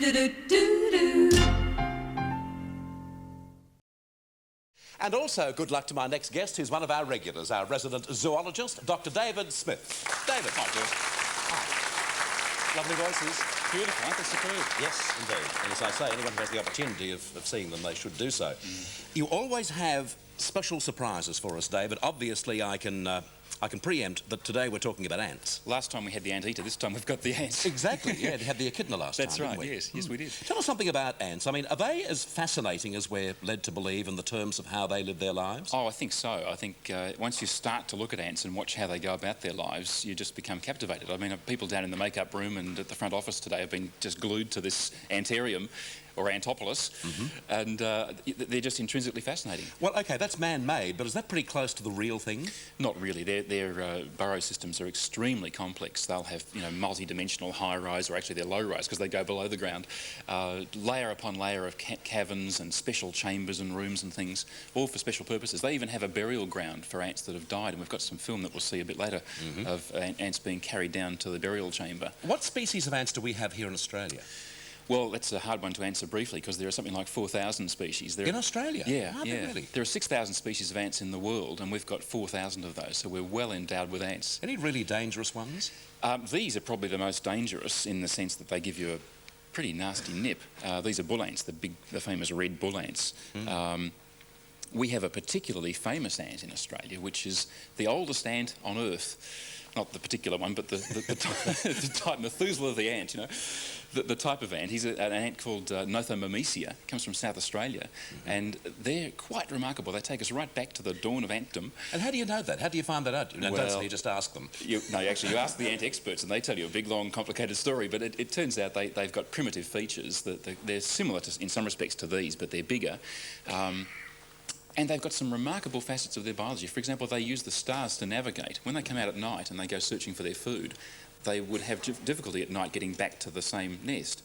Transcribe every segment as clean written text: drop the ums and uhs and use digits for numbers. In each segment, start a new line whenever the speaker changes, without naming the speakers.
And also, good luck to my next guest, who's one of our regulars, our resident zoologist, Dr David Smith. David.
Hi, George.
Hi. Lovely voices.
Beautiful, aren't they? Superb.
Yes, indeed. And as I say, anyone who has the opportunity of seeing them, they should do so. You always have special surprises for us, David. Obviously, I can preempt that today we're talking about ants.
Last time we had the anteater, this time we've got the ants.
Exactly, yeah, they had the echidna last time,
That's right,
didn't we?
yes, we did.
Tell us something about ants. I mean, are they as fascinating as we're led to believe in the terms of how they live their lives?
Oh, I think so. I think once you start to look at ants and watch how they go about their lives, you just become captivated. I mean, people down in the makeup room and at the front office today have been just glued to this antarium, or Antopolis, and they're just intrinsically fascinating.
Well, OK, that's man-made, but is that pretty close to the real thing?
Not really. Their burrow systems are extremely complex. They'll have, you know, multi-dimensional high-rise, or actually they're low-rise because they go below the ground, layer upon layer of caverns and special chambers and rooms and things, all for special purposes. They even have a burial ground for ants that have died, and we've got some film that we'll see a bit later of ants being carried down to the burial chamber.
What species of ants do we have here in Australia?
Well, that's a hard one to answer briefly because there are something like 4,000 species.
In Australia?
Yeah,
yeah. Really?
There are 6,000 species of ants in the world, and we've got 4,000 of those, so we're well endowed with ants.
Any really dangerous ones?
These are probably the most dangerous in the sense that they give you a pretty nasty nip. These are bull ants, the famous red bull ants. We have a particularly famous ant in Australia, which is the oldest ant on Earth. Not the particular one, but the type, Methuselah the ant, you know. The type of ant. He's an ant called Nothomymesia, comes from South Australia, and they're quite remarkable. They take us right back to the dawn of antdom.
And how do you know that? How do you find that out?
Well,
don't you just ask them?
Actually, you ask the ant experts, and they tell you a big, long, complicated story, but it turns out they've got primitive features. They're similar in some respects to these, but they're bigger. And they've got some remarkable facets of their biology. For example, they use the stars to navigate. When they come out at night and they go searching for their food, they would have difficulty at night getting back to the same nest.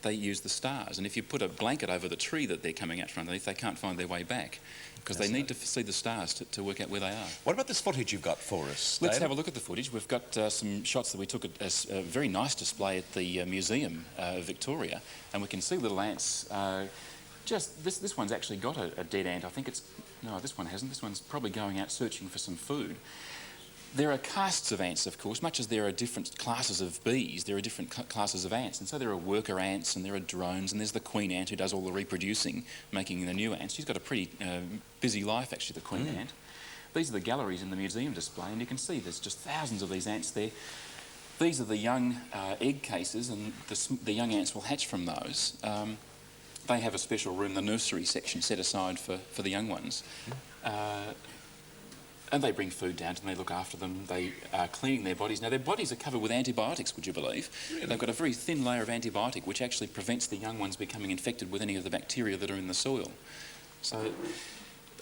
They use the stars. And if you put a blanket over the tree that they're coming out from underneath, they can't find their way back because they need to see the stars to work out where they are.
What about this footage you've got for us,
Let's have a look at the footage. We've got some shots that we took at a very nice display at the Museum of Victoria, and we can see little ants. This one's actually got a dead ant. I think it's... No, this one hasn't. This one's probably going out searching for some food. There are castes of ants, of course. Much as there are different classes of bees, there are different classes of ants. And so there are worker ants and there are drones, and there's the queen ant who does all the reproducing, making the new ants. She's got a pretty busy life, actually, the queen ant. These are the galleries in the museum display, and you can see there's just thousands of these ants there. These are the young egg cases, and the young ants will hatch from those. They have a special room, the nursery section, set aside for the young ones. And they bring food down and they look after them. They are cleaning their bodies. Now, their bodies are covered with antibiotics, would you believe? Really? They've got a very thin layer of antibiotic, which actually prevents the young ones becoming infected with any of the bacteria that are in the soil. So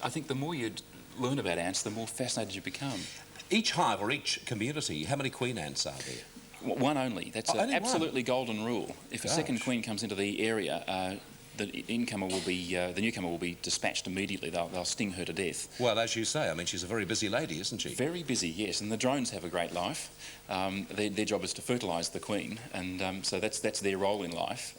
I think the more you learn about ants, the more fascinated you become.
Each hive or each community, how many queen ants are there?
One only. That's an absolutely golden rule. If a second queen comes into the area, the newcomer will be dispatched immediately. They'll sting her to death.
Well, as you say, I mean, she's a very busy lady, isn't she?
Very busy, yes. And the drones have a great life. Their job is to fertilise the queen, and so that's their role in life.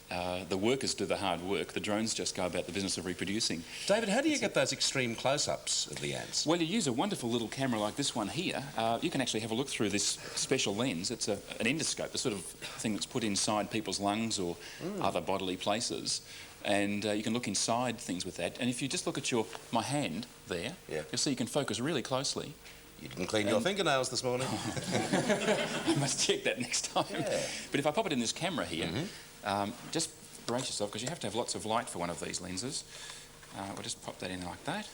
The workers do the hard work. The drones just go about the business of reproducing.
David, how do you get those extreme close-ups of the ants?
Well, you use a wonderful little camera like this one here. You can actually have a look through this special lens. It's an endoscope, the sort of thing that's put inside people's lungs or other bodily places. And you can look inside things with that. And if you just look at my hand there, you'll see you can focus really closely.
You didn't clean your fingernails this morning.
I must check that next time.
Yeah.
But if I pop it in this camera here, just brace yourself, because you have to have lots of light for one of these lenses. We'll just pop that in like that.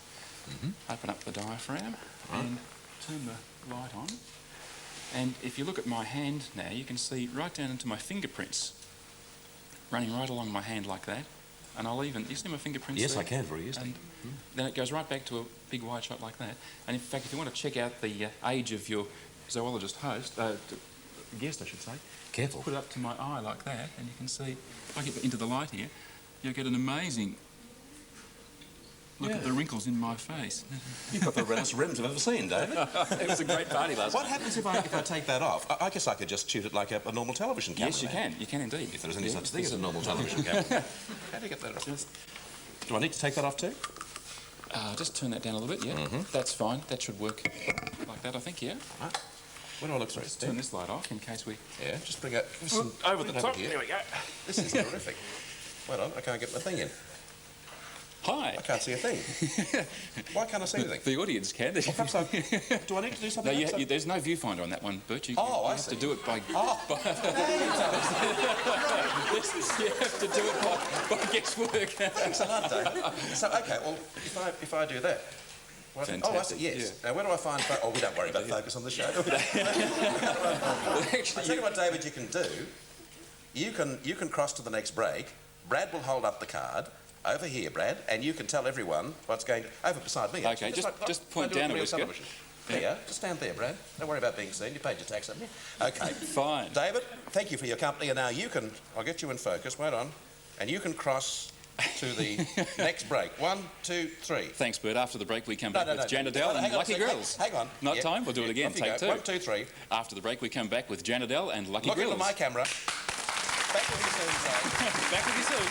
Open up the diaphragm and turn the light on. And if you look at my hand now, you can see right down into my fingerprints, running right along my hand like that. And I'll even... You see my fingerprints
Yes,
there?
I can, very easily.
And then it goes right back to a big wide shot like that. And in fact, if you want to check out the age of your zoologist host, guest I should say,
careful.
Put it up to my eye like that, and you can see, if I get into the light here, you'll get an amazing Look at the wrinkles in my face.
You've got the roundest rims I've ever seen, David.
It was a great party last night.
What happens if I take that off? I guess I could just shoot it like a normal television camera.
Yes, you can. You can indeed.
If there is any such thing as a normal television camera. How do you get that off? Do I need to take that off too?
Just turn that down a little bit, yeah. That's fine. That should work like that, I think, yeah.
Right. Where do I look through?
Just turn this light off in case we...
Yeah, just bring it
over the top.
Here.
There we go.
This is terrific. Wait on, I can't get my thing in.
Hi.
I can't see a thing. Why can't I see anything?
The audience can.
Well, perhaps do I need to do something
No,
else?
there's no viewfinder on that one, Bert. You
I
have
see.
to do it by...
Oh.
You have to do it by guesswork.
Thanks a lot, David. So, OK, well, if I do that...
Fantastic.
Oh, I see, yes.
Yeah.
Now, where do I find... Oh, we don't worry about focus on the show.
Actually,
I'll tell you what, David, you can do. You can cross to the next break. Brad will hold up the card. Over here, Brad, and you can tell everyone what's going... Over beside me.
OK, just point down a whisker.
There, just stand there, Brad. Don't worry about being seen. You paid your tax, haven't you? OK.
Fine.
David, thank you for your company, and now you can... I'll get you in focus. Wait on. And you can cross to the next break. 1, 2, 3.
Thanks, Bert. After the break, we come back with Janadel and Lucky Girls.
Hang on.
Not time? We'll do it again. Take 2.
1, 2, 3.
After the break, we come back with Janadel and Lucky
Look
Girls.
into my camera. Back with you soon, Dave.
Back with you soon.